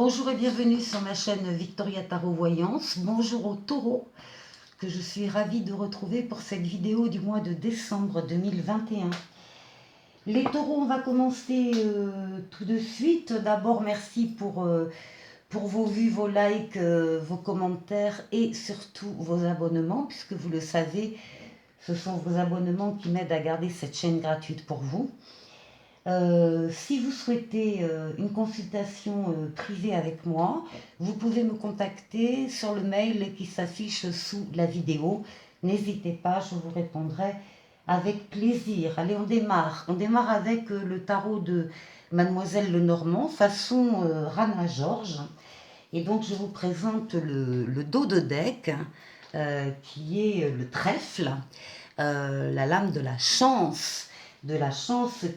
Bonjour et bienvenue sur ma chaîne Victoria Tarot Voyance. Bonjour aux taureaux que je suis ravie de retrouver pour cette vidéo du mois de décembre 2021. Les taureaux, on va commencer tout de suite. D'abord, merci pour vos vues, vos likes, vos commentaires et surtout vos abonnements, puisque vous le savez, ce sont vos abonnements qui m'aident à garder cette chaîne gratuite pour vous. Si vous souhaitez une consultation privée avec moi, vous pouvez me contacter sur le mail qui s'affiche sous la vidéo. N'hésitez pas, je vous répondrai avec plaisir. Allez, on démarre. On démarre avec le tarot de Mademoiselle Lenormand, façon Rana George. Et donc, je vous présente le dos de deck, qui est le trèfle, la lame de la chance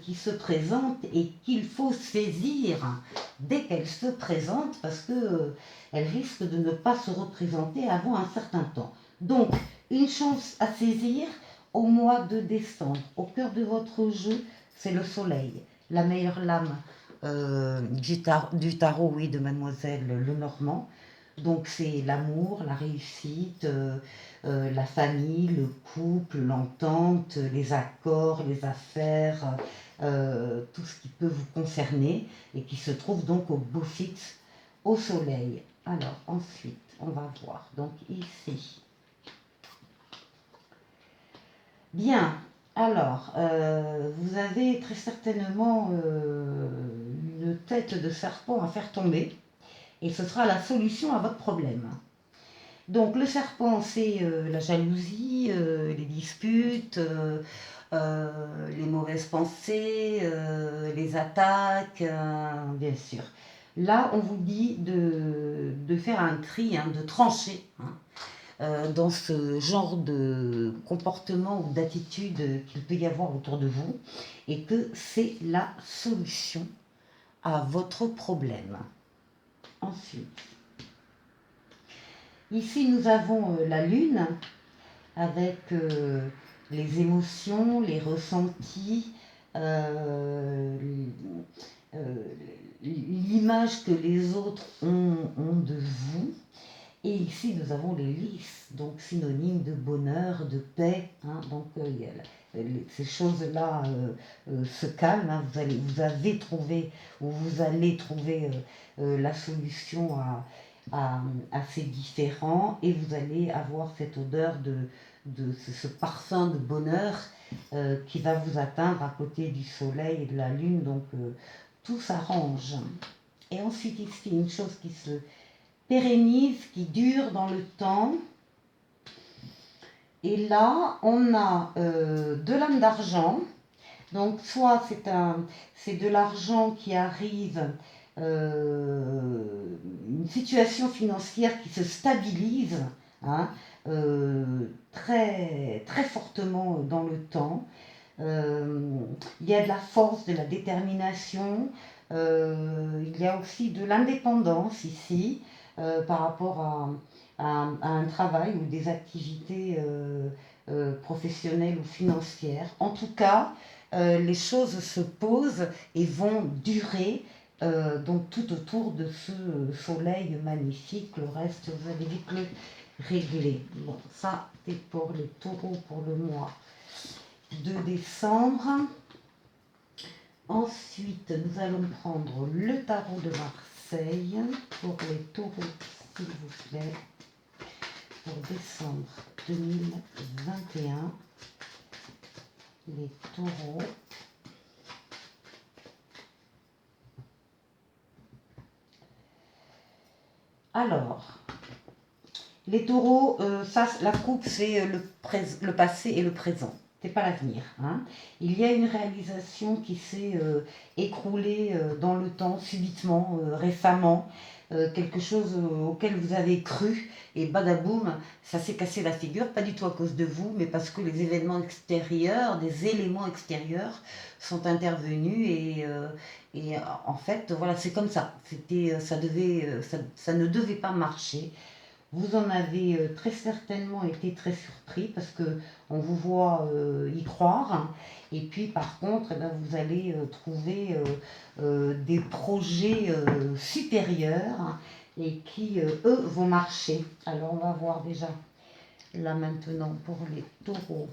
qui se présente et qu'il faut saisir dès qu'elle se présente parce que elle risque de ne pas se représenter avant un certain temps. Donc, une chance à saisir au mois de décembre. Au cœur de votre jeu, c'est le soleil, la meilleure lame du tarot, oui, de Mademoiselle Lenormand. Donc c'est l'amour, la réussite, la famille, le couple, l'entente, les accords, les affaires, tout ce qui peut vous concerner et qui se trouve donc au beau fixe, au soleil. Alors ensuite, on va voir. Donc ici. Bien, alors, vous avez très certainement une tête de serpent à faire tomber et ce sera la solution à votre problème. Donc le serpent, c'est la jalousie, les disputes, les mauvaises pensées, les attaques, bien sûr. Là, on vous dit de faire un tri, hein, de trancher, hein, dans ce genre de comportement ou d'attitude qu'il peut y avoir autour de vous, et que c'est la solution à votre problème. Ensuite, ici nous avons la lune avec les émotions, les ressentis, euh, l'image que les autres ont de vous. Et ici, nous avons les lys, donc synonyme de bonheur, de paix. Hein, donc, ces choses-là se calment. Hein, vous avez trouvé, ou vous allez trouver la solution à ces différends, et vous allez avoir cette odeur de ce parfum de bonheur qui va vous atteindre à côté du soleil et de la lune. Donc, tout s'arrange. Et ensuite, ici, une chose qui se pérennise, qui dure dans le temps. Et là, on a de l'âme d'argent. Donc, soit c'est de l'argent qui arrive, une situation financière qui se stabilise, hein, très, très fortement dans le temps. Il y a de la force, de la détermination. Il y a aussi de l'indépendance ici par rapport à un travail ou des activités professionnelles ou financières. En tout cas, les choses se posent et vont durer donc tout autour de ce soleil magnifique. Le reste, vous allez vite le régler. Bon, ça, c'est pour les taureaux pour le mois de décembre. Ensuite, nous allons prendre le tarot de Marseille pour les taureaux, s'il vous plaît, pour décembre 2021. Les taureaux. Alors, les taureaux, ça, la coupe, c'est le passé et le présent. C'est pas l'avenir. Hein. Il y a une réalisation qui s'est écroulée dans le temps, subitement, récemment. Quelque chose auquel vous avez cru et badaboum, ça s'est cassé la figure, pas du tout à cause de vous, mais parce que les événements extérieurs, des éléments extérieurs sont intervenus et en fait, voilà, c'est comme ça. Ça ne devait pas marcher. Vous en avez très certainement été très surpris parce que on vous voit y croire. Et puis par contre, eh ben, vous allez trouver des projets supérieurs et qui, eux, vont marcher. Alors on va voir déjà là maintenant pour les taureaux.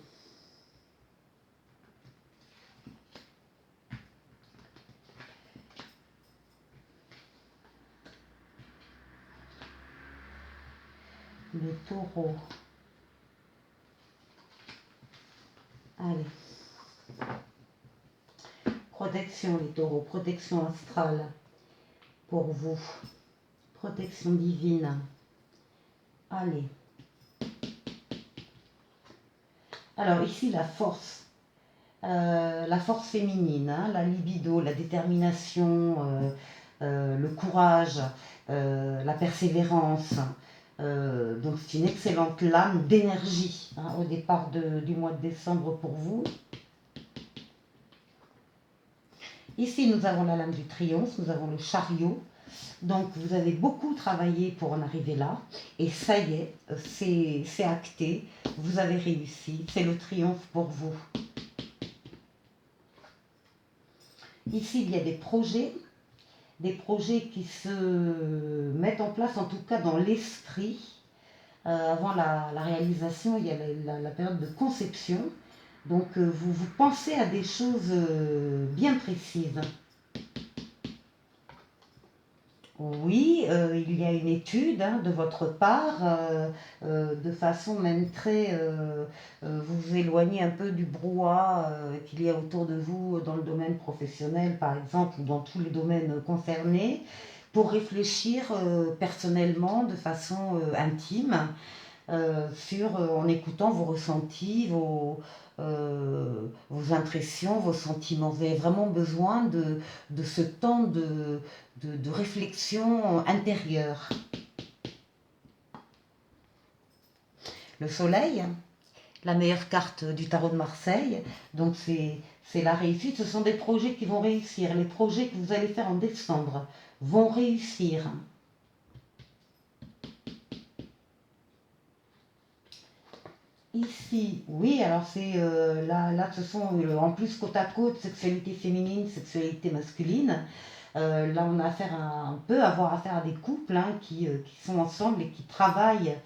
Les taureaux. Allez. Protection les taureaux, protection astrale pour vous. Protection divine. Allez. Alors ici la force féminine, hein, la libido, la détermination, le courage, la persévérance. Donc c'est une excellente lame d'énergie hein, au départ du mois de décembre pour vous. Ici nous avons la lame du triomphe, nous avons le chariot. Donc vous avez beaucoup travaillé pour en arriver là. Et ça y est, c'est acté, vous avez réussi, c'est le triomphe pour vous. Ici il y a des projets qui se mettent en place, en tout cas dans l'esprit. Avant la réalisation, il y a la période de conception. Donc vous pensez à des choses bien précises. Oui, il y a une étude hein, de votre part, de façon même très... vous vous éloignez un peu du brouhaha qu'il y a autour de vous dans le domaine professionnel, par exemple, ou dans tous les domaines concernés, pour réfléchir personnellement, de façon intime, en écoutant vos ressentis, vos impressions, vos sentiments. Vous avez vraiment besoin de ce temps de réflexion intérieure. Le soleil, la meilleure carte du tarot de Marseille, donc c'est la réussite. Ce sont des projets qui vont réussir. Les projets que vous allez faire en décembre vont réussir. Ici, oui, alors c'est là, ce sont en plus côte à côte, sexualité féminine, sexualité masculine. Là, on a on peut avoir affaire à des couples hein, qui sont ensemble et qui travaillent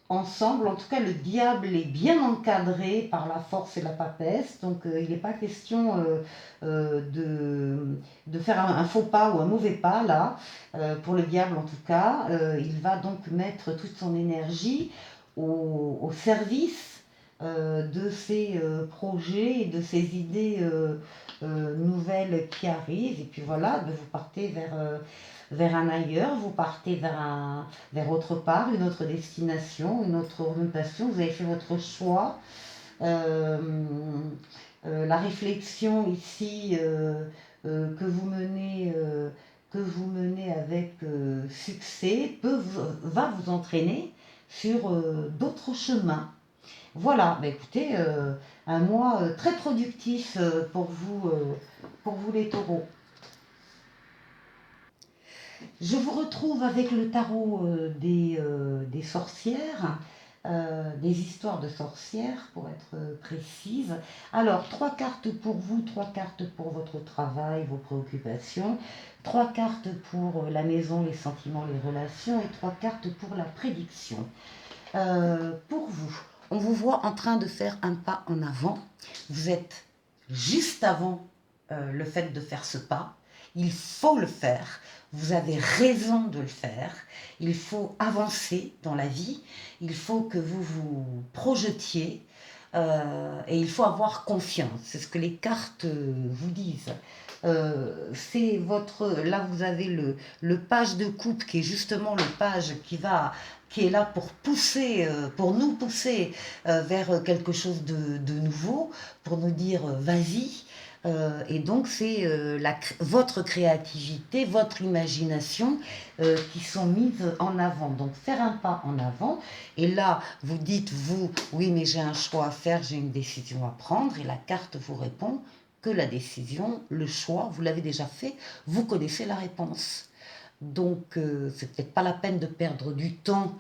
ensemble. En tout cas, le diable est bien encadré par la force et la papesse. Donc, il n'est pas question de faire un faux pas ou un mauvais pas, là. Pour le diable, en tout cas. Il va donc mettre toute son énergie au service de ces projets et de ces idées nouvelles qui arrivent. Et puis voilà, vous partez vers un ailleurs, vous partez vers autre part, une autre destination, une autre orientation, vous avez fait votre choix. Euh, la réflexion ici que vous menez avec succès va vous entraîner sur d'autres chemins. Voilà, bah écoutez, un mois très productif pour vous les taureaux. Je vous retrouve avec le tarot des sorcières, des histoires de sorcières pour être précise. Alors, 3 cartes pour vous, 3 cartes pour votre travail, vos préoccupations, 3 cartes pour la maison, les sentiments, les relations et 3 cartes pour la prédiction. Pour vous, on vous voit en train de faire un pas en avant. Vous êtes juste avant le fait de faire ce pas. Il faut le faire. Vous avez raison de le faire. Il faut avancer dans la vie. Il faut que vous vous projetiez. Et il faut avoir confiance. C'est ce que les cartes vous disent. C'est là vous avez le page de coupe qui est justement le page qui est là pour nous pousser vers quelque chose de nouveau, pour nous dire vas-y. Et donc c'est votre créativité, votre imagination qui sont mises en avant. Donc faire un pas en avant. Et là, vous dites, oui, mais j'ai un choix à faire, j'ai une décision à prendre. Et la carte vous répond que la décision, le choix, vous l'avez déjà fait, vous connaissez la réponse. Donc, c'est peut-être pas la peine de perdre du temps